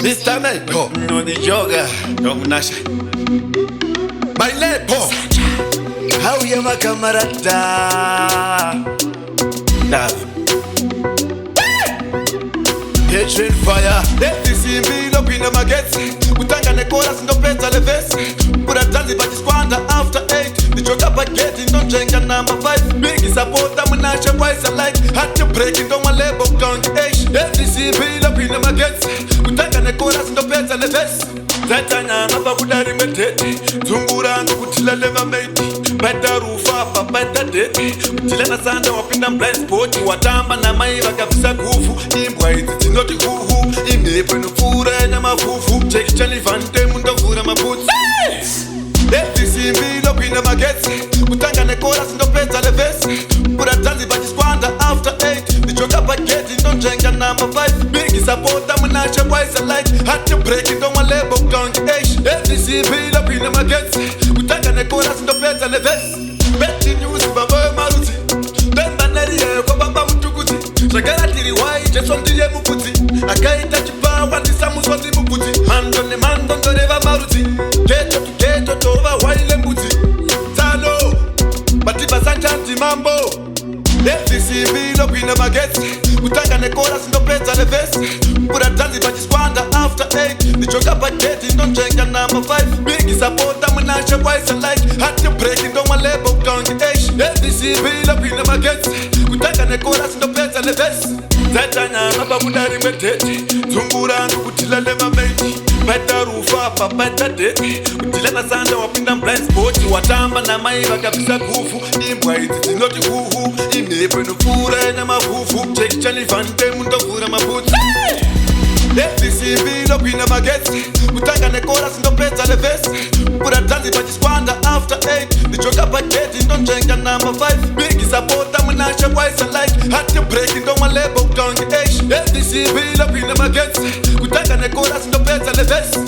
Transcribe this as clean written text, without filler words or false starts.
This time I go no the yoga, don't nasha. My lepo, how you my camarada? Hatred fire, let this Simbi up in my gates. Utanga ne chorus ndo pesa le verse. Pura tanzi but squander after 8. The joke up getting don't drink a number 5. Big support I'm not sure why I like. Had to break it on my label count age. Let this Simbi up in my gates. Utanga ne chorus ndo pesa le verse. Tatanya maba kudari medete. Tungura ngukutila leva made. Bata rufa pa bata dete. Utila na sanda wapinda blind sport. Watamba na maiva kafisa kufu. Imbwa iti noti kuhu. Inepe nufura na mafufu. Cheki chali vante munda vura mabutsi. Lefti Simbi lopina magets. Utanga ne chorus ndo pesa le verse. Pura tanzi but squander after 8. The joke up getting don't drink a number 5. Big support I'm not sure why I like. Had to break it on my label count age. Lefti Simbi lopina magets. Utanga ne chorus ndo pesa le verse. Betty news baba maruti. Bemba neri kwa baba mtukuti. Shagara tiri wai jeso ndiye muputi. Akaita chipa wandi samu swandi muputi. Mando ne mando ndoreva maruti. Keto tu keto tova waile mbuti. Talo batiba sanchanti mambo. Lefti Simbi lopina magets. Utanga ne chorus ndo pesa le verse. Pura tanzi but squander after 8. The joke up getting don't drink a number 5. Big support I'm not sure why I like. Had to break it on my label count age. Lefti Simbi lopina magets. Utanga ne chorus ndo pesa le verse. Tatanya maba kudari medete. Tungura ngukutila leva made. Bata rufa pa bata dete. Utila na sanda wapinda blind sport. Watamba na maiva kabisa kufu. Imbwa iti noti kuhu. Inepe nufura na mafufu. Cheki chali vante munda vura mabutsi. Lefti Simbi lopina magets. Utanga ne chorus ndo pesa le verse. Pura tanzi but squander after 8. The joke up getting don't drink a number 5. Big support I'm not sure why I like. Had to break it on my label count age. Lefti Simbi lopina magets. Utanga ne chorus ndo pesa le verse.